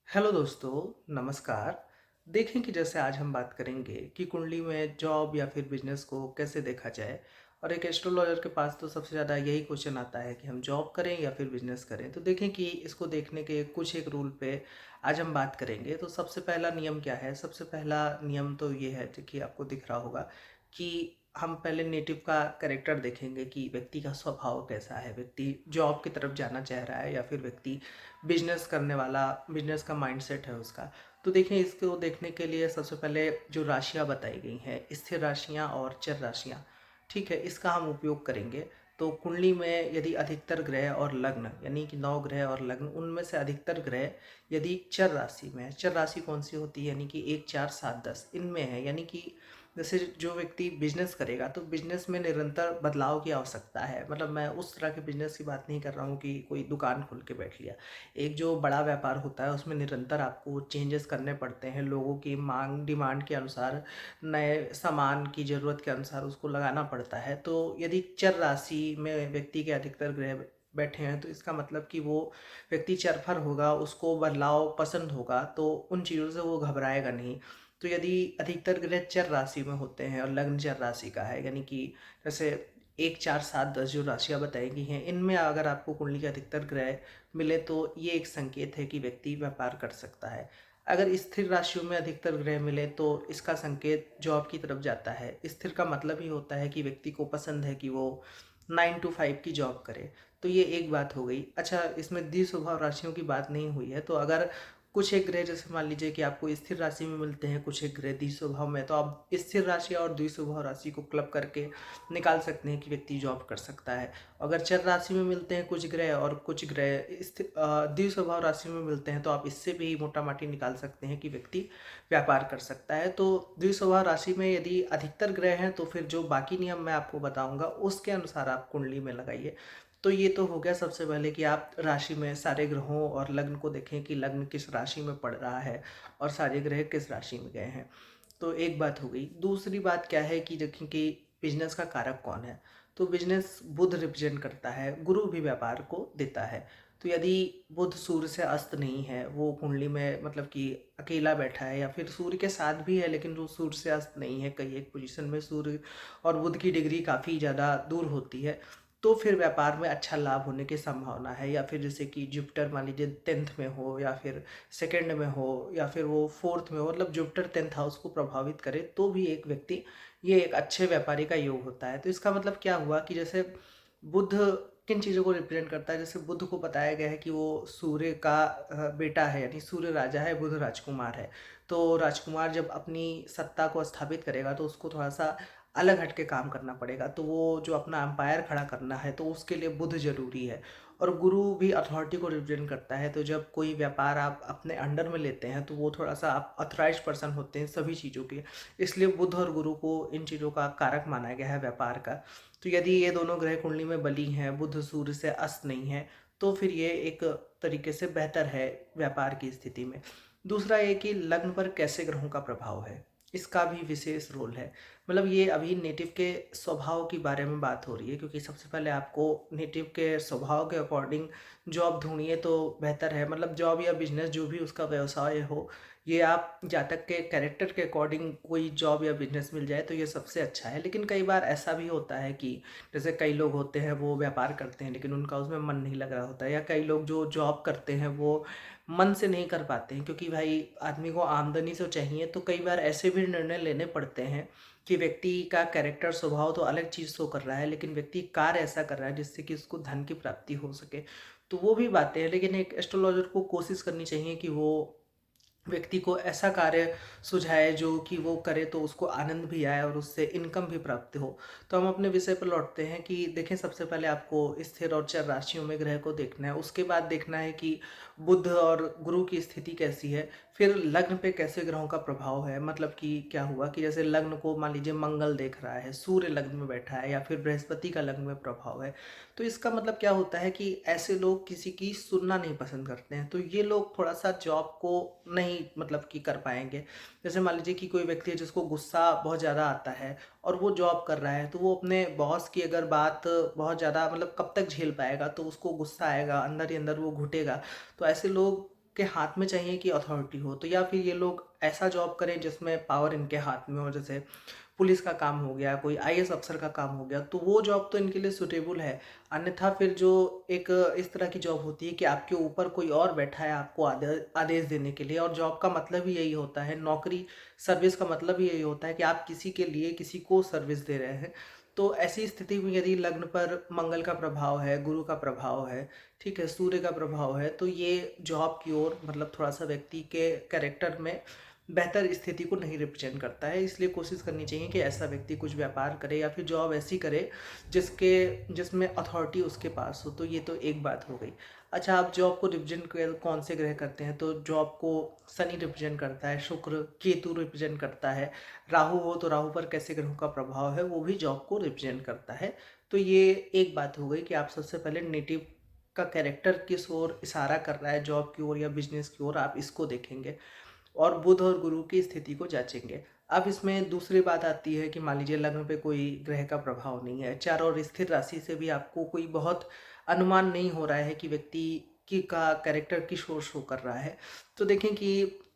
Hello दोस्तों, नमस्कार। देखें कि जैसे आज हम बात करेंगे कि कुंडली में जॉब या फिर बिजनेस को कैसे देखा जाए। और एक एस्ट्रोलॉजर के पास तो सबसे ज़्यादा यही क्वेश्चन आता है कि हम जॉब करें या फिर बिजनेस करें। तो देखें कि इसको देखने के कुछ एक रूल पे आज हम बात करेंगे। तो सबसे पहला नियम क्या है? सबसे पहला नियम तो ये है कि आपको दिख रहा होगा कि हम पहले नेटिव का कैरेक्टर देखेंगे कि व्यक्ति का स्वभाव कैसा है। व्यक्ति जॉब की तरफ जाना चाह रहा है या फिर व्यक्ति बिजनेस करने वाला, बिजनेस का माइंडसेट है उसका। तो देखें, इसको देखने के लिए सबसे पहले जो राशियां बताई गई हैं, स्थिर राशियां और चर राशियां, ठीक है, इसका हम उपयोग करेंगे। तो कुंडली में यदि अधिकतर ग्रह और लग्न, यानी कि 9 ग्रह और लग्न, उनमें से अधिकतर ग्रह यदि चर राशि में है। चर राशि कौन सी होती है? यानी कि 1, 4, 7, 10 इनमें है। यानी कि जैसे जो व्यक्ति बिजनेस करेगा तो बिजनेस में निरंतर बदलाव की आवश्यकता है। मतलब मैं उस तरह के बिजनेस की बात नहीं कर रहा हूँ कि कोई दुकान खोल के बैठ लिया। एक जो बड़ा व्यापार होता है उसमें निरंतर आपको चेंजेस करने पड़ते हैं, लोगों की मांग डिमांड के अनुसार, नए सामान की ज़रूरत के अनुसार उसको लगाना पड़ता है। तो यदि चर राशि में व्यक्ति के अधिकतर ग्रह बैठे हैं तो इसका मतलब कि वो व्यक्ति चरफर होगा, उसको बदलाव पसंद होगा, तो उन चीज़ों से वो घबराएगा नहीं। तो यदि अधिकतर ग्रह चर राशि में होते हैं और लग्न चर राशि का है, यानी कि जैसे 1, 4, 7, 10 जो राशियाँ बताई गई हैं, इनमें अगर आपको कुंडली के अधिकतर ग्रह मिले तो ये एक संकेत है कि व्यक्ति व्यापार कर सकता है। अगर स्थिर राशियों में अधिकतर ग्रह मिले तो इसका संकेत जॉब की तरफ जाता है। स्थिर का मतलब ही होता है कि व्यक्ति को पसंद है कि वो 9 to 5 की जॉब करे। तो ये एक बात हो गई। अच्छा, इसमें द्विस्वभाव राशियों की बात नहीं हुई है। तो अगर कुछ एक ग्रह, जैसे मान लीजिए कि आपको स्थिर राशि में मिलते हैं कुछ एक ग्रह द्विस्वभाव में, तो आप स्थिर राशि और द्विस्वभाव राशि को क्लब करके निकाल सकते हैं कि व्यक्ति जॉब कर सकता है। अगर चर राशि में मिलते हैं कुछ ग्रह और कुछ ग्रह द्विस्वभाव राशि में मिलते हैं तो आप इससे भी मोटा माटी निकाल सकते हैं कि व्यक्ति व्यापार कर सकता है। तो द्विस्वभाव राशि में यदि अधिकतर ग्रह हैं तो फिर जो बाकी नियम मैं आपको बताऊंगा उसके अनुसार आप कुंडली में लगाइए। तो ये तो हो गया सबसे पहले कि आप राशि में सारे ग्रहों और लग्न को देखें कि लग्न किस राशि में पड़ रहा है और सारे ग्रह किस राशि में गए हैं। तो एक बात हो गई। दूसरी बात क्या है कि देखें कि बिजनेस का कारक कौन है। तो बिजनेस बुध रिप्रेजेंट करता है, गुरु भी व्यापार को देता है। तो यदि बुध सूर्य से अस्त नहीं है, वो कुंडली में मतलब कि अकेला बैठा है, या फिर सूर्य के साथ भी है लेकिन वो सूर्य से अस्त नहीं है, कई एक पोजीशन में सूर्य और बुध की डिग्री काफ़ी ज़्यादा दूर होती है, तो फिर व्यापार में अच्छा लाभ होने की संभावना है। या फिर जैसे कि जुपिटर मान लीजिए 10th में हो, या फिर सेकंड में हो, या फिर वो फोर्थ में हो, मतलब जुपिटर 10th हाउस को प्रभावित करे तो भी एक व्यक्ति, ये एक अच्छे व्यापारी का योग होता है। तो इसका मतलब क्या हुआ कि जैसे बुध किन चीज़ों को रिप्रेजेंट करता है। जैसे बुध को बताया गया है कि वो सूर्य का बेटा है, यानी सूर्य राजा है, बुध राजकुमार है। तो राजकुमार जब अपनी सत्ता को स्थापित करेगा तो उसको थोड़ा सा अलग हट के काम करना पड़ेगा। तो वो जो अपना एम्पायर खड़ा करना है तो उसके लिए बुध जरूरी है। और गुरु भी अथॉरिटी को रिप्रेजेंट करता है। तो जब कोई व्यापार आप अपने अंडर में लेते हैं तो वो थोड़ा सा आप अथराइज्ड पर्सन होते हैं सभी चीज़ों के। इसलिए बुध और गुरु को इन चीज़ों का कारक माना गया है व्यापार का। तो यदि ये दोनों ग्रह कुंडली में बली हैं, बुध सूर्य से अस्त नहीं है, तो फिर ये एक तरीके से बेहतर है व्यापार की स्थिति में। दूसरा ये कि लग्न पर कैसे ग्रहों का प्रभाव है, इसका भी विशेष रोल है। मतलब ये अभी नेटिव के स्वभाव के बारे में बात हो रही है, क्योंकि सबसे पहले आपको नेटिव के स्वभाव के अकॉर्डिंग जॉब ढूंढिए तो बेहतर है। मतलब जॉब या बिजनेस जो भी उसका व्यवसाय हो, ये आप जातक के कैरेक्टर के अकॉर्डिंग कोई जॉब या बिजनेस मिल जाए तो ये सबसे अच्छा है। लेकिन कई बार ऐसा भी होता है कि जैसे कई लोग होते हैं वो व्यापार करते हैं लेकिन उनका उसमें मन नहीं लग रहा होता है, या कई लोग जो जॉब करते हैं वो मन से नहीं कर पाते हैं, क्योंकि भाई आदमी को आमदनी तो चाहिए। तो कई बार ऐसे भी निर्णय लेने पड़ते हैं कि व्यक्ति का कैरेक्टर स्वभाव तो अलग चीज़ शो कर रहा है लेकिन व्यक्ति कार्य ऐसा कर रहा है जिससे कि उसको धन की प्राप्ति हो सके। तो वो भी बातें हैं। लेकिन एक एस्ट्रोलॉजर को कोशिश करनी चाहिए कि वो व्यक्ति को ऐसा कार्य सुझाए जो कि वो करे तो उसको आनंद भी आए और उससे इनकम भी प्राप्त हो। तो हम अपने विषय पर लौटते हैं कि देखें, सबसे पहले आपको स्थिर और चर राशियों में ग्रह को देखना है। उसके बाद देखना है कि बुध और गुरु की स्थिति कैसी है। फिर लग्न पे कैसे ग्रहों का प्रभाव है। मतलब कि क्या हुआ कि जैसे लग्न को मान लीजिए मंगल देख रहा है, सूर्य लग्न में बैठा है, या फिर बृहस्पति का लग्न में प्रभाव है। तो इसका मतलब क्या होता है कि ऐसे लोग किसी की सुनना नहीं पसंद करते हैं। तो ये लोग थोड़ा सा जॉब को नहीं मतलब कि कर पाएंगे। जैसे मान लीजिए कि कोई व्यक्ति है जिसको गुस्सा बहुत ज़्यादा आता है और वो जॉब कर रहा है, तो वो अपने बॉस की अगर बात बहुत ज़्यादा मतलब कब तक झेल पाएगा, तो उसको गुस्सा आएगा, अंदर ही अंदर वो घुटेगा। तो ऐसे लोग के हाथ में चाहिए कि अथॉरिटी हो, तो या फिर ये लोग ऐसा जॉब करें जिसमें पावर इनके हाथ में हो, जैसे पुलिस का काम हो गया, कोई आईएएस अफ़सर का काम हो गया, तो वो जॉब तो इनके लिए सूटेबल है। अन्यथा फिर जो एक इस तरह की जॉब होती है कि आपके ऊपर कोई और बैठा है आपको आदेश देने के लिए, और जॉब का मतलब ही यही होता है, नौकरी सर्विस का मतलब ही यही होता है कि आप किसी के लिए किसी को सर्विस दे रहे हैं। तो ऐसी स्थिति में यदि लग्न पर मंगल का प्रभाव है, गुरु का प्रभाव है, ठीक है, सूर्य का प्रभाव है, तो ये जॉब की ओर मतलब थोड़ा-सा व्यक्ति के कैरेक्टर में बेहतर स्थिति को नहीं रिप्रेजेंट करता है। इसलिए कोशिश करनी चाहिए कि ऐसा व्यक्ति कुछ व्यापार करे या फिर जॉब ऐसी करे जिसमें अथॉरिटी उसके पास हो। तो ये तो एक बात हो गई। अच्छा, आप जॉब को रिप्रेजेंट कौन से ग्रह करते हैं? तो जॉब को शनि रिप्रेजेंट करता है, शुक्र, केतु रिप्रेजेंट करता है, राहु हो तो राहु पर कैसे ग्रहों का प्रभाव है वो भी जॉब को रिप्रेजेंट करता है। तो ये एक बात हो गई कि आप सबसे पहले नेटिव का कैरेक्टर किस ओर इशारा कर रहा है, जॉब की ओर या बिजनेस की ओर, आप इसको देखेंगे और बुध और गुरु की स्थिति को जांचेंगे। अब इसमें दूसरी बात आती है कि मान लीजिए लग्न पे कोई ग्रह का प्रभाव नहीं है, चार और स्थिर राशि से भी आपको कोई बहुत अनुमान नहीं हो रहा है कि व्यक्ति की का कैरेक्टर किस ओर शो कर रहा है। तो देखें कि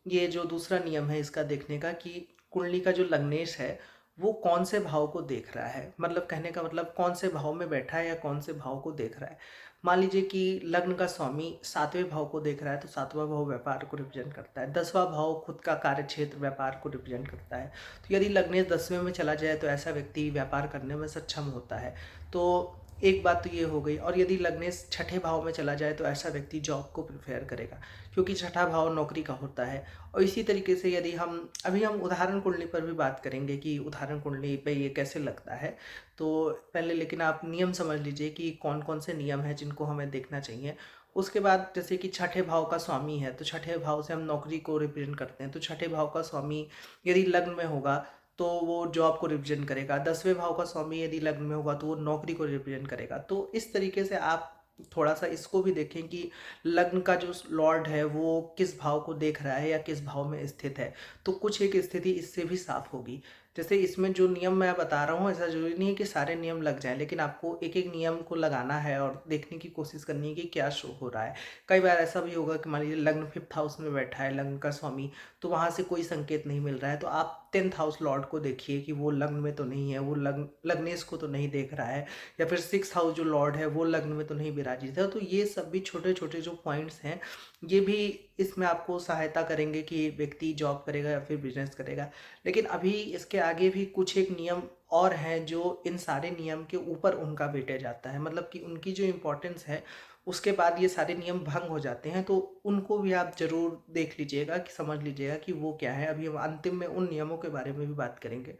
ये जो दूसरा नियम है इसका देखने का कि कुंडली का जो लग्नेश है वो कौन से भाव को देख रहा है, मतलब कहने का मतलब कौन से भाव में बैठा है या कौन से भाव को देख रहा है। मान लीजिए कि लग्न का स्वामी सातवें भाव को देख रहा है, तो सातवां भाव व्यापार को रिप्रेजेंट करता है, दसवां भाव खुद का कार्य क्षेत्र व्यापार को रिप्रेजेंट करता है। तो यदि लग्नेश 10वें में चला जाए तो ऐसा व्यक्ति व्यापार करने में सक्षम होता है। तो एक बात तो ये हो गई। और यदि लग्नेश छठे भाव में चला जाए तो ऐसा व्यक्ति जॉब को प्रेफर करेगा, क्योंकि छठा भाव नौकरी का होता है। और इसी तरीके से यदि हम उदाहरण कुंडली पर भी बात करेंगे कि उदाहरण कुंडली पे ये कैसे लगता है। तो पहले लेकिन आप नियम समझ लीजिए कि कौन कौन से नियम हैं जिनको हमें देखना चाहिए। उसके बाद जैसे कि छठे भाव का स्वामी है, तो छठे भाव से हम नौकरी को रिप्रेजेंट करते हैं, तो छठे भाव का स्वामी यदि लग्न में होगा तो वो जॉब को रिप्रेजेंट करेगा, 10वें भाव का स्वामी यदि लग्न में होगा तो वो नौकरी को रिप्रेजेंट करेगा। तो इस तरीके से आप थोड़ा सा इसको भी देखें कि लग्न का जो लॉर्ड है वो किस भाव को देख रहा है या किस भाव में स्थित है। तो कुछ एक स्थिति इससे भी साफ होगी। जैसे इसमें जो नियम मैं बता रहा हूँ ऐसा जरूरी नहीं है कि सारे नियम लग जाएं, लेकिन आपको एक एक नियम को लगाना है और देखने की कोशिश करनी है कि क्या शो हो रहा है। कई बार ऐसा भी होगा कि मान लीजिए लग्न 5th हाउस में बैठा है लग्न का स्वामी, तो वहाँ से कोई संकेत नहीं मिल रहा है, तो आप 10th हाउस लॉर्ड को देखिए कि वो लग्न में तो नहीं है, वो लग्नेश को तो नहीं देख रहा है, या फिर 6th हाउस जो लॉर्ड है वो लग्न में तो नहीं विराजित है। तो ये सब भी छोटे छोटे जो पॉइंट्स हैं ये भी इसमें आपको सहायता करेंगे कि व्यक्ति जॉब करेगा या फिर बिजनेस करेगा। लेकिन अभी इसके आगे भी कुछ एक नियम और हैं जो इन सारे नियम के ऊपर उनका वेटेज जाता है, मतलब कि उनकी जो इम्पोर्टेंस है उसके बाद ये सारे नियम भंग हो जाते हैं। तो उनको भी आप ज़रूर देख लीजिएगा कि समझ लीजिएगा कि वो क्या है। अभी हम अंतिम में उन नियमों के बारे में भी बात करेंगे।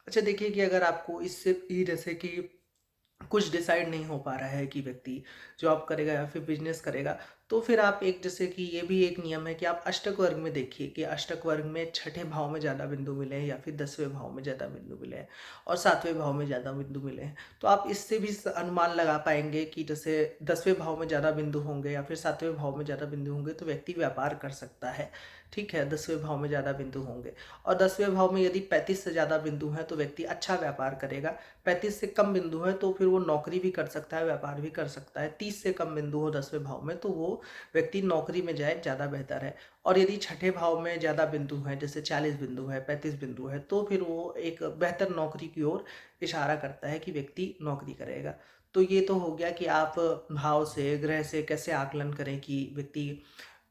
अच्छा, देखिए कि अगर आपको इससे ही जैसे कि कुछ डिसाइड नहीं हो पा रहा है कि व्यक्ति जॉब करेगा या फिर बिजनेस करेगा, तो फिर आप एक जैसे कि ये भी एक नियम है कि आप अष्टक वर्ग में देखिए कि अष्टक वर्ग में छठे भाव में ज़्यादा बिंदु मिले हैं या फिर 10वें भाव में ज़्यादा बिंदु मिले हैं और 7वें भाव में ज़्यादा बिंदु मिले हैं। तो आप इससे भी अनुमान लगा पाएंगे कि जैसे 10वें भाव में ज़्यादा बिंदु होंगे या फिर 7वें भाव में ज़्यादा बिंदु होंगे तो व्यक्ति व्यापार कर सकता है। ठीक है, 10वें भाव में ज़्यादा बिंदु होंगे। और 10वें भाव में यदि 35 से ज़्यादा बिंदु हैं तो व्यक्ति अच्छा व्यापार करेगा। 35 से कम बिंदु है तो फिर वो नौकरी भी कर सकता है, व्यापार भी कर सकता है। 30 से कम बिंदु हो 10वें भाव में तो वो व्यक्ति नौकरी में जाए, ज़्यादा बेहतर है। और यदि छठे भाव में ज़्यादा बिंदु हैं, जैसे 40 बिंदु है, 35 बिंदु है, तो फिर वो एक बेहतर नौकरी की ओर इशारा करता है कि व्यक्ति नौकरी करेगा। तो ये तो हो गया कि आप भाव से, ग्रह से कैसे आकलन करें कि व्यक्ति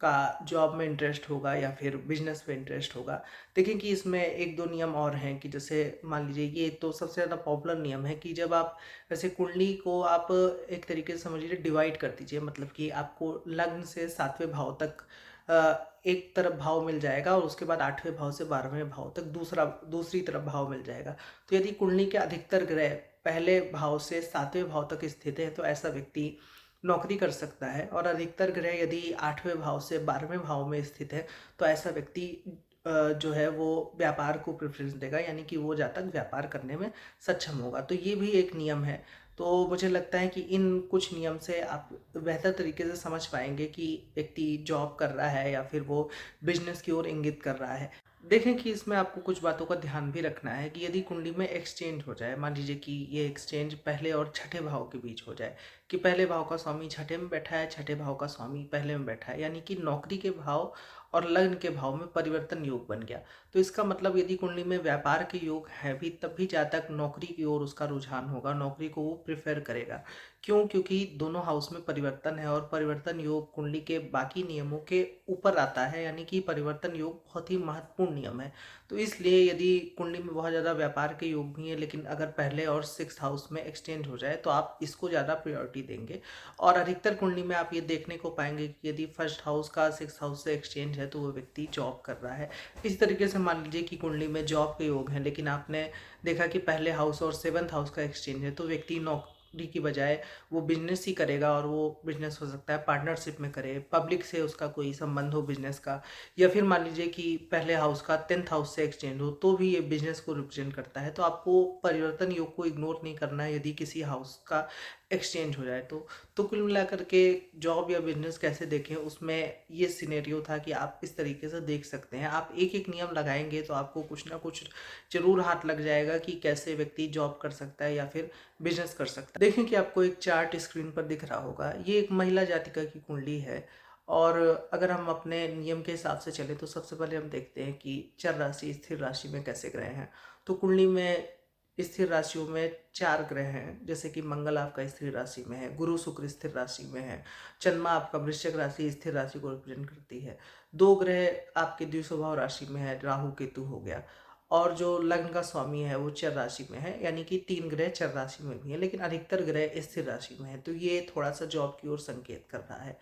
का जॉब में इंटरेस्ट होगा या फिर बिजनेस में इंटरेस्ट होगा। देखिए कि इसमें एक दो नियम और हैं कि जैसे मान लीजिए ये तो सबसे ज़्यादा पॉपुलर नियम है कि जब आप वैसे कुंडली को आप एक तरीके से समझ लीजिए डिवाइड कर दीजिए, मतलब कि आपको लग्न से 7वें भाव तक एक तरफ भाव मिल जाएगा और उसके बाद 8वें भाव से 12वें भाव तक दूसरी तरफ भाव मिल जाएगा। तो यदि कुंडली के अधिकतर ग्रह पहले भाव से 7वें भाव तक स्थित है तो ऐसा व्यक्ति नौकरी कर सकता है। और अधिकतर ग्रह यदि 8वें भाव से 12वें भाव में स्थित है तो ऐसा व्यक्ति जो है वो व्यापार को प्रेफरेंस देगा, यानी कि वो जातक व्यापार करने में सक्षम होगा। तो ये भी एक नियम है। तो मुझे लगता है कि इन कुछ नियम से आप बेहतर तरीके से समझ पाएंगे कि व्यक्ति जॉब कर रहा है या फिर वो बिजनेस की ओर इंगित कर रहा है। देखें कि इसमें आपको कुछ बातों का ध्यान भी रखना है कि यदि कुंडली में एक्सचेंज हो जाए, मान लीजिए कि ये एक्सचेंज पहले और छठे भाव के बीच हो जाए, कि पहले भाव का स्वामी छठे में बैठा है, छठे भाव का स्वामी पहले में बैठा है, यानी कि नौकरी के भाव और लग्न के भाव में परिवर्तन योग बन गया। तो इसका मतलब यदि कुंडली में व्यापार के योग है भी, तब भी जहाँ तक नौकरी की ओर उसका रुझान होगा, नौकरी को वो प्रेफर करेगा। क्यों? क्योंकि दोनों हाउस में परिवर्तन है और परिवर्तन योग कुंडली के बाकी नियमों के ऊपर आता है, यानी कि परिवर्तन योग बहुत ही महत्वपूर्ण नियम है। तो इसलिए यदि कुंडली में बहुत ज़्यादा व्यापार के योग भी हैं, लेकिन अगर पहले और सिक्स्थ हाउस में एक्सचेंज हो जाए तो आप इसको ज़्यादा प्रायोरिटी देंगे। और अधिकतर कुंडली में आप ये देखने को पाएंगे कि यदि फर्स्ट हाउस का सिक्स्थ हाउस से एक्सचेंज है तो वो व्यक्ति जॉब कर रहा है। इस तरीके से मान लीजिए कि कुंडली में जॉब के योग हैं, लेकिन आपने देखा कि पहले हाउस और सेवन्थ हाउस का एक्सचेंज है, तो व्यक्ति नौकरी की बजाय वो बिजनेस ही करेगा। और वो बिजनेस हो सकता है पार्टनरशिप में करे, पब्लिक से उसका कोई संबंध हो बिजनेस का, या फिर मान लीजिए कि पहले हाउस का टेंथ हाउस से एक्सचेंज हो, तो भी ये बिजनेस को रिप्रेजेंट करता है। तो आपको परिवर्तन योग को इग्नोर नहीं करना है यदि किसी हाउस का एक्सचेंज हो जाए तो कुल मिलाकर के जॉब या बिजनेस कैसे देखें, उसमें ये सिनेरियो था कि आप इस तरीके से देख सकते हैं। आप एक एक नियम लगाएंगे तो आपको कुछ ना कुछ जरूर हाथ लग जाएगा कि कैसे व्यक्ति जॉब कर सकता है या फिर बिजनेस कर सकता है। देखें कि आपको एक चार्ट स्क्रीन पर दिख रहा होगा, ये एक महिला जातिका की कुंडली है। और अगर हम अपने नियम के हिसाब से चले तो सबसे पहले हम देखते हैं कि चर राशि स्थिर राशि में कैसे ग्रह हैं। तो कुंडली में स्थिर राशियों में चार ग्रह हैं, जैसे कि मंगल आपका स्थिर राशि में है, गुरु शुक्र स्थिर राशि में है, चंद्रमा आपका वृश्चिक राशि स्थिर राशि को रिप्रेजेंट करती है। दो ग्रह आपके द्विस्वभाव राशि में है, राहु केतु हो गया। और जो लग्न का स्वामी है वो चर राशि में है, यानी कि तीन ग्रह चर राशि में भी है, लेकिन अधिकतर ग्रह स्थिर राशि में है। तो ये थोड़ा सा जॉब की ओर संकेत कर रहा है।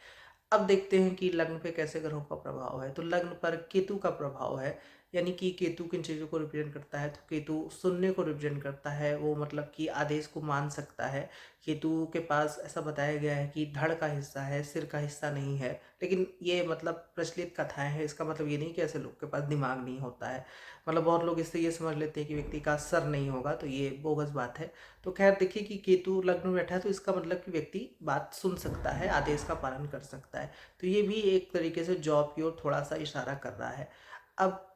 अब देखते हैं कि लग्न पे कैसे ग्रहों का प्रभाव है। तो लग्न पर केतु का प्रभाव है, यानी कि केतु किन चीज़ों को रिप्रेजेंट करता है? तो केतु सुनने को रिप्रेजेंट करता है, वो मतलब कि आदेश को मान सकता है। केतु के पास ऐसा बताया गया है कि धड़ का हिस्सा है, सिर का हिस्सा नहीं है। लेकिन ये मतलब प्रचलित कथाएं हैं, इसका मतलब ये नहीं कि ऐसे लोग के पास दिमाग नहीं होता है। मतलब बहुत लोग इससे ये समझ लेते हैं कि व्यक्ति का सर नहीं होगा, तो ये बोगस बात है। तो खैर देखिए कि केतु लग्न में बैठा है, तो इसका मतलब कि व्यक्ति बात सुन सकता है, आदेश का पालन कर सकता है। तो ये भी एक तरीके से जॉब की ओर थोड़ा सा इशारा कर रहा है। अब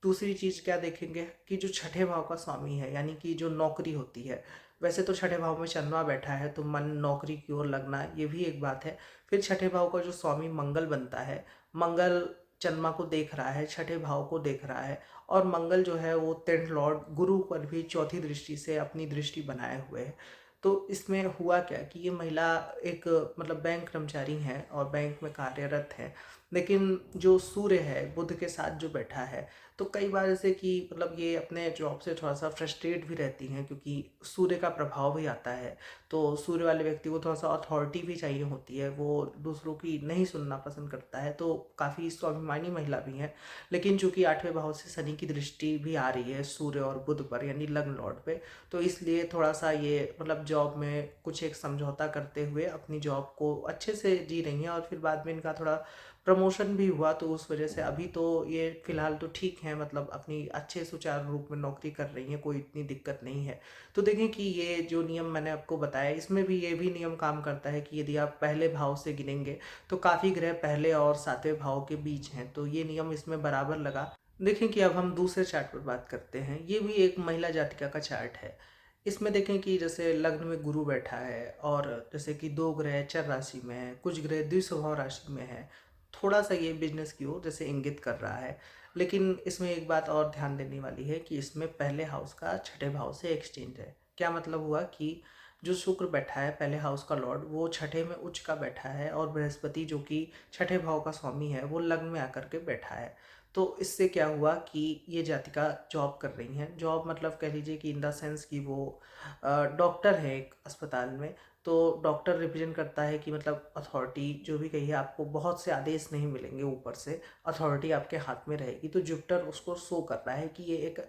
दूसरी चीज क्या देखेंगे कि जो छठे भाव का स्वामी है, यानी कि जो नौकरी होती है, वैसे तो छठे भाव में चंद्रमा बैठा है तो मन नौकरी की ओर लगना, ये भी एक बात है। फिर छठे भाव का जो स्वामी मंगल बनता है, मंगल चंद्रमा को देख रहा है, छठे भाव को देख रहा है। और मंगल जो है वो टेंथ लॉर्ड गुरु पर भी चौथी दृष्टि से अपनी दृष्टि बनाए हुए है। तो इसमें हुआ क्या कि ये महिला एक मतलब बैंक कर्मचारी है और बैंक में कार्यरत है, लेकिन जो सूर्य है बुध के साथ जो बैठा है, तो कई बार ऐसे कि मतलब ये अपने जॉब से थोड़ा सा फ्रस्ट्रेट भी रहती हैं, क्योंकि सूर्य का प्रभाव भी आता है। तो सूर्य वाले व्यक्ति को थोड़ा सा अथॉरिटी भी चाहिए होती है, वो दूसरों की नहीं सुनना पसंद करता है, तो काफ़ी स्वाभिमानी महिला भी है। लेकिन चूंकि आठवें भाव से शनि की दृष्टि भी आ रही है सूर्य और बुध पर, यानी लग्न लॉर्ड पे, तो इसलिए थोड़ा सा ये मतलब जॉब में कुछ एक समझौता करते हुए अपनी जॉब को अच्छे से जी रही हैं। और फिर बाद में इनका थोड़ा प्रमोशन भी हुआ, तो उस वजह से अभी तो ये फिलहाल तो ठीक है, मतलब अपनी अच्छे सुचारू रूप में नौकरी कर रही हैं, कोई इतनी दिक्कत नहीं है। तो देखें कि ये जो नियम मैंने आपको बताया, इसमें भी ये भी नियम काम करता है कि यदि आप पहले भाव से गिनेंगे तो काफ़ी ग्रह पहले और सातवें भाव के बीच हैं, तो ये नियम इसमें बराबर लगा। देखें कि अब हम दूसरे चार्ट पर बात करते हैं। ये भी एक महिला जातिका का चार्ट है। इसमें देखें कि जैसे लग्न में गुरु बैठा है, और जैसे कि दो ग्रह चर राशि में है, कुछ ग्रह द्विस्वभाव राशि में है। थोड़ा सा ये बिजनेस की ओर जैसे इंगित कर रहा है। लेकिन इसमें एक बात और ध्यान देने वाली है कि इसमें पहले हाउस का छठे भाव से एक्सचेंज है। क्या मतलब हुआ कि जो शुक्र बैठा है पहले हाउस का लॉर्ड, वो छठे में उच्च का बैठा है, और बृहस्पति जो कि छठे भाव का स्वामी है वो लग्न में आकर के बैठा है। तो इससे क्या हुआ कि ये जातिका जॉब कर रही हैं। जॉब मतलब कह लीजिए कि इन द सेंस कि वो डॉक्टर है एक अस्पताल में। तो डॉक्टर रिप्रेजेंट करता है कि मतलब अथॉरिटी जो भी कही है, आपको बहुत से आदेश नहीं मिलेंगे ऊपर से, अथॉरिटी आपके हाथ में रहेगी। तो जुपिटर उसको शो कर रहा है कि ये एक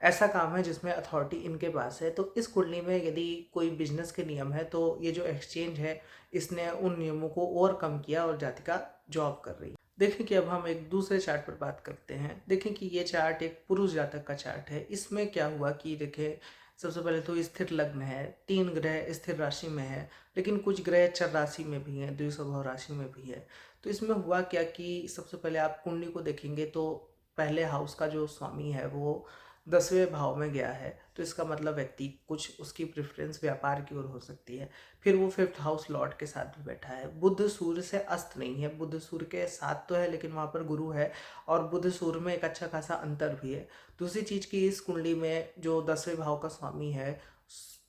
ऐसा काम है जिसमें अथॉरिटी इनके पास है। तो इस कुंडली में यदि कोई बिजनेस के नियम है, तो ये जो एक्सचेंज है इसने उन नियमों को ओवरकम किया और जातिका जॉब कर रही है। देखें कि अब हम एक दूसरे चार्ट पर बात करते हैं। देखें कि ये चार्ट एक पुरुष जातक का चार्ट है। इसमें क्या हुआ कि देखें, सबसे पहले तो स्थिर लग्न है, तीन ग्रह स्थिर राशि में है, लेकिन कुछ ग्रह चर राशि में भी हैं, द्विस्वभाव राशि में भी है। तो इसमें हुआ क्या कि सबसे पहले आप कुंडली को देखेंगे तो पहले हाउस का जो स्वामी है वो 10वें भाव में गया है, तो इसका मतलब व्यक्ति कुछ उसकी प्रेफरेंस व्यापार की ओर हो सकती है। फिर वो 5th हाउस लॉर्ड के साथ भी बैठा है। बुध सूर्य से अस्त नहीं है, बुध सूर्य के साथ तो है लेकिन वहाँ पर गुरु है, और बुध सूर्य में एक अच्छा खासा अंतर भी है। दूसरी चीज़ की इस कुंडली में जो 10वें भाव का स्वामी है,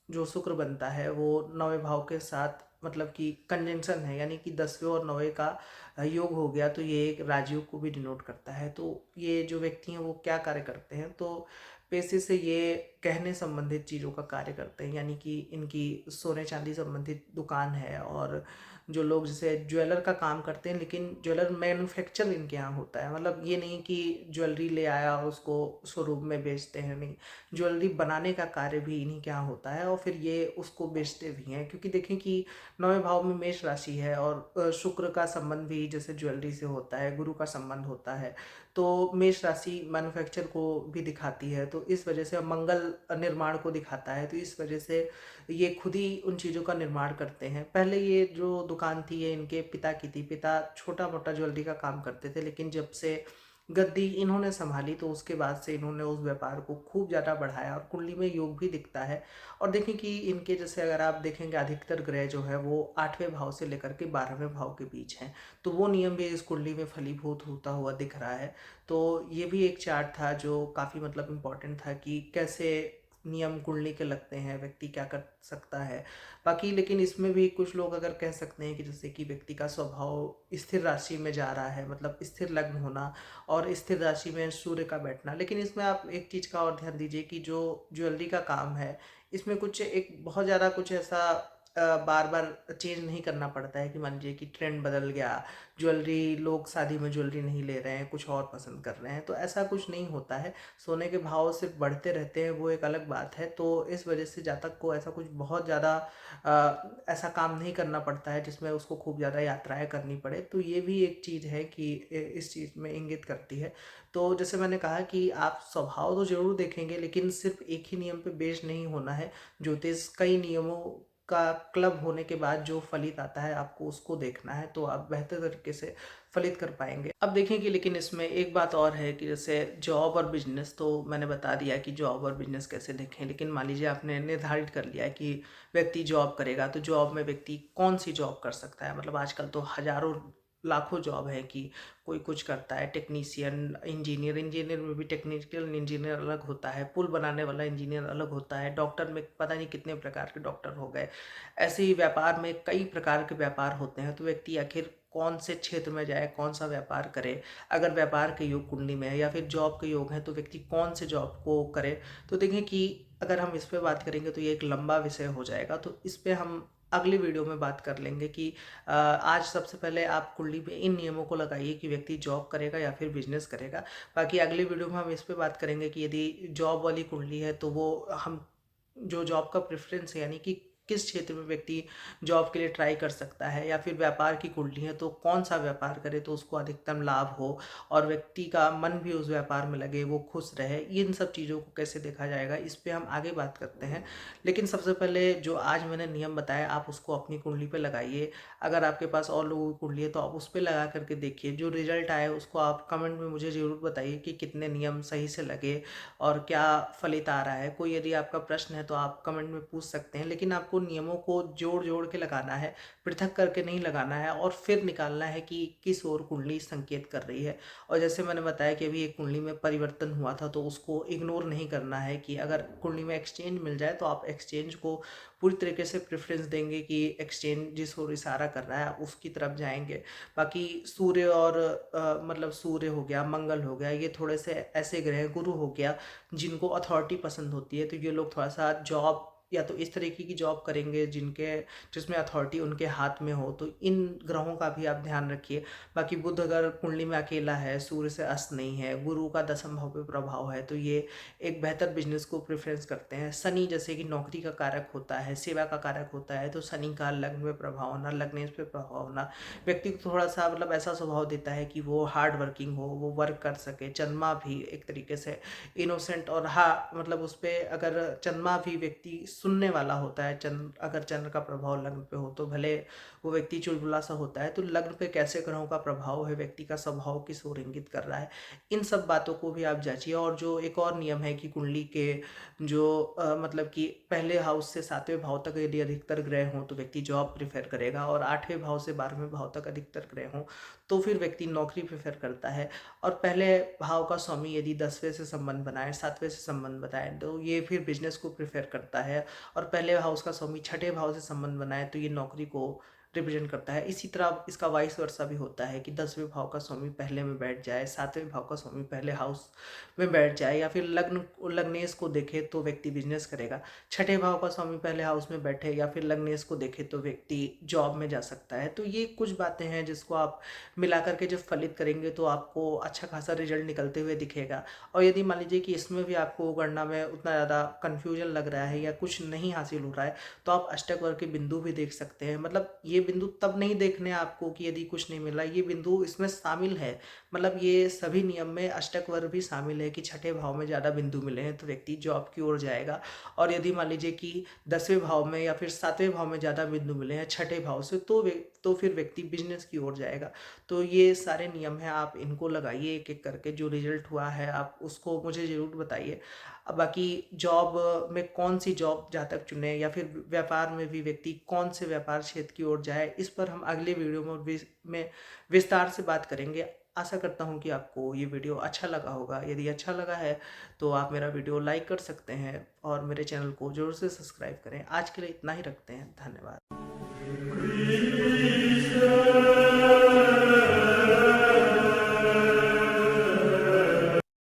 जो शुक्र बनता है, वो 9वें भाव के साथ मतलब कि कंजंक्शन है, यानी कि 10वें और 9वें का योग हो गया, तो ये एक राजयोग को भी डिनोट करता है। तो ये जो व्यक्ति हैं वो क्या कार्य करते हैं, तो पेशे से ये कहने संबंधित चीज़ों का कार्य करते हैं, यानी कि इनकी सोने चांदी संबंधित दुकान है। और जो लोग जैसे ज्वेलर का काम करते हैं, लेकिन ज्वेलर मैन्युफैक्चर इनके यहाँ होता है, मतलब ये नहीं कि ज्वेलरी ले आया और उसको शोरूम में बेचते हैं, नहीं, ज्वेलरी बनाने का कार्य भी इन्हीं के यहाँ होता है और फिर ये उसको बेचते भी हैं। क्योंकि देखें कि 9वें भाव में मेष राशि है, और शुक्र का संबंध भी जैसे ज्वेलरी से होता है, गुरु का संबंध होता है, तो मेष राशि मैन्युफैक्चर को भी दिखाती है, तो इस वजह से मंगल निर्माण को दिखाता है, तो इस वजह से ये खुद ही उन चीज़ों का निर्माण करते हैं। पहले ये जो दुकान थी ये इनके पिता की थी, पिता छोटा मोटा ज्वेलरी का काम करते थे, लेकिन जब से गद्दी इन्होंने संभाली तो उसके बाद से इन्होंने उस व्यापार को खूब ज़्यादा बढ़ाया, और कुंडली में योग भी दिखता है। और देखें कि इनके जैसे अगर आप देखेंगे अधिकतर ग्रह जो है वो 8वें भाव से लेकर के 12वें भाव के बीच हैं, तो वो नियम भी इस कुंडली में फलीभूत होता हुआ दिख रहा है। तो ये भी एक चार्ट था जो काफ़ी मतलब इम्पोर्टेंट था कि कैसे नियम कुंडली के लगते हैं, व्यक्ति क्या कर सकता है। बाकी लेकिन इसमें भी कुछ लोग अगर कह सकते हैं कि जैसे कि व्यक्ति का स्वभाव स्थिर राशि में जा रहा है, मतलब स्थिर लग्न होना और स्थिर राशि में सूर्य का बैठना। लेकिन इसमें आप एक चीज़ का और ध्यान दीजिए कि जो ज्वेलरी का काम है, इसमें कुछ एक बहुत ज़्यादा कुछ ऐसा बार बार चेंज नहीं करना पड़ता है कि मान लीजिए कि ट्रेंड बदल गया, ज्वेलरी लोग शादी में ज्वेलरी नहीं ले रहे हैं, कुछ और पसंद कर रहे हैं, तो ऐसा कुछ नहीं होता है। सोने के भाव सिर्फ बढ़ते रहते हैं, वो एक अलग बात है। तो इस वजह से जातक को ऐसा कुछ बहुत ज़्यादा ऐसा काम नहीं करना पड़ता है जिसमें उसको खूब ज़्यादा यात्राएं करनी पड़े। तो ये भी एक चीज़ है कि इस चीज़ में इंगित करती है। तो जैसे मैंने कहा कि आप स्वभाव तो जरूर देखेंगे, लेकिन सिर्फ एक ही नियम पे बेस्ड नहीं होना है। ज्योतिष कई नियमों का क्लब होने के बाद जो फलित आता है आपको उसको देखना है, तो आप बेहतर तरीके से फलित कर पाएंगे। अब देखें कि लेकिन इसमें एक बात और है कि जैसे जॉब और बिजनेस, तो मैंने बता दिया कि जॉब और बिजनेस कैसे देखें, लेकिन मान लीजिए आपने निर्धारित कर लिया है कि व्यक्ति जॉब करेगा, तो जॉब में व्यक्ति कौन सी जॉब कर सकता है। मतलब आजकल तो हजारों लाखों जॉब है कि कोई कुछ करता है, टेक्नीशियन, इंजीनियर, इंजीनियर में भी टेक्निकल इंजीनियर अलग होता है, पुल बनाने वाला इंजीनियर अलग होता है, डॉक्टर में पता नहीं कितने प्रकार के डॉक्टर हो गए। ऐसे ही व्यापार में कई प्रकार के व्यापार होते हैं, तो व्यक्ति आखिर कौन से क्षेत्र में जाए, कौन सा व्यापार करे। अगर व्यापार के योग कुंडली में है या फिर जॉब के योग है, तो व्यक्ति कौन से जॉब को करे। तो देखें कि अगर हम इस पे बात करेंगे तो ये एक लंबा विषय हो जाएगा, तो इस पे हम अगली वीडियो में बात कर लेंगे कि आज सबसे पहले आप कुंडली पे इन नियमों को लगाइए कि व्यक्ति जॉब करेगा या फिर बिजनेस करेगा। बाकी अगली वीडियो में हम इस पे बात करेंगे कि यदि जॉब वाली कुंडली है तो वो हम जो जॉब का प्रेफरेंस है, यानी कि किस क्षेत्र में व्यक्ति जॉब के लिए ट्राई कर सकता है, या फिर व्यापार की कुंडली है तो कौन सा व्यापार करे तो उसको अधिकतम लाभ हो और व्यक्ति का मन भी उस व्यापार में लगे, वो खुश रहे। इन सब चीज़ों को कैसे देखा जाएगा इस पे हम आगे बात करते हैं। लेकिन सबसे पहले जो आज मैंने नियम बताया आप उसको अपनी कुंडली पे लगाइए। अगर आपके पास और लोगों की कुंडली है तो आप उस पर लगा करके देखिए, जो रिजल्ट आए उसको आप कमेंट में मुझे ज़रूर बताइए कि कितने नियम सही से लगे और क्या फलित आ रहा है। कोई यदि आपका प्रश्न है तो आप कमेंट में पूछ सकते हैं, लेकिन आपको नियमों को जोड़ जोड़ के लगाना है, पृथक करके नहीं लगाना है, और फिर निकालना है कि किस ओर कुंडली संकेत कर रही है। और जैसे मैंने बताया कि अभी एक कुंडली में परिवर्तन हुआ था, तो उसको इग्नोर नहीं करना है कि अगर कुंडली में एक्सचेंज मिल जाए तो आप एक्सचेंज को पूरी तरीके से प्रेफरेंस देंगे कि एक्सचेंज जिस ओर इशारा कर रहा है आप उसकी तरफ जाएंगे। बाकी सूर्य और मतलब सूर्य हो गया, मंगल हो गया, ये थोड़े से ऐसे ग्रह, गुरु हो गया, जिनको अथॉरिटी पसंद होती है, तो ये लोग थोड़ा सा जॉब या तो इस तरीके की जॉब करेंगे जिसमें अथॉरिटी उनके हाथ में हो, तो इन ग्रहों का भी आप ध्यान रखिए। बाकी बुध अगर कुंडली में अकेला है, सूर्य से अस्त नहीं है, गुरु का 10वें भाव पे प्रभाव है, तो ये एक बेहतर बिजनेस को प्रेफरेंस करते हैं। शनि जैसे कि नौकरी का कारक होता है, सेवा का कारक होता है, तो शनि का लग्न में प्रभाव होना, लग्नेश पे प्रभाव होना व्यक्ति को थोड़ा सा मतलब ऐसा स्वभाव देता है कि वो हार्ड वर्किंग हो, वो वर्क कर सके। चंद्रमा भी एक तरीके से इनोसेंट, और हाँ मतलब उस पर अगर चंद्रमा भी व्यक्ति सुनने वाला होता है। चंद्र, अगर चंद्र का प्रभाव लग्न पे हो तो भले वो व्यक्ति चुलबुला सा होता है। तो लग्न पे कैसे ग्रहों का प्रभाव है, व्यक्ति का स्वभाव किस ओर इंगित कर रहा है, इन सब बातों को भी आप जांचिए। और जो एक और नियम है कि कुंडली के जो मतलब कि पहले हाउस से 7वें भाव तक यदि अधिकतर ग्रह हों तो व्यक्ति जॉब प्रेफर करेगा, और 8वें भाव से 12वें भाव तक अधिकतर ग्रह हों तो फिर व्यक्ति नौकरी प्रेफर करता है। और पहले भाव का स्वामी यदि 10वें से संबंध बनाए, 7वें से संबंध बनाए तो ये फिर बिजनेस को प्रेफर करता है। और पहले हाउस का स्वामी 6ठे भाव से संबंध बनाए तो ये नौकरी को रिप्रेजेंट करता है। इसी तरह इसका वाइस वर्सा भी होता है कि 10वें भाव का स्वामी पहले में बैठ जाए, 7वें भाव का स्वामी पहले हाउस में बैठ जाए, या फिर लग्नेश को देखे तो व्यक्ति बिजनेस करेगा। 6ठे भाव का स्वामी पहले हाउस में बैठे या फिर लग्नेश को देखे तो व्यक्ति जॉब में जा सकता है। तो ये कुछ बातें हैं जिसको आप मिलाकर के जब फलित करेंगे तो आपको अच्छा खासा रिजल्ट निकलते हुए दिखेगा। और यदि मान लीजिए कि इसमें भी आपको गणना में उतना ज़्यादा कन्फ्यूजन लग रहा है या कुछ नहीं हासिल हो रहा है तो आप अष्टक वर्ग के बिंदु भी देख सकते हैं। मतलब ये बिंदु तब नहीं देखने आपको कि यदि कुछ नहीं मिला, ये बिंदु इसमें शामिल है। मतलब ये सभी नियम में अष्टक वर्ग भी शामिल है कि 6ठे भाव में ज़्यादा बिंदु मिले हैं तो व्यक्ति जॉब की ओर जाएगा। और यदि मान लीजिए कि 10वें भाव में या फिर 7वें भाव में ज़्यादा बिंदु मिले हैं 6ठे भाव से तो फिर व्यक्ति बिजनेस की ओर जाएगा। तो ये सारे नियम हैं, आप इनको लगाइए एक एक करके। जो रिजल्ट हुआ है आप उसको मुझे ज़रूर बताइए। अब बाकी जॉब में कौन सी जॉब जातक चुने, या फिर व्यापार में भी व्यक्ति कौन से व्यापार क्षेत्र की ओर जाए, इस पर हम अगले वीडियो में विस्तार से बात करेंगे। आशा करता हूँ कि आपको ये वीडियो अच्छा लगा होगा। यदि अच्छा लगा है तो आप मेरा वीडियो लाइक कर सकते हैं और मेरे चैनल को ज़रूर से सब्सक्राइब करें। आज के लिए इतना ही रखते हैं, धन्यवाद।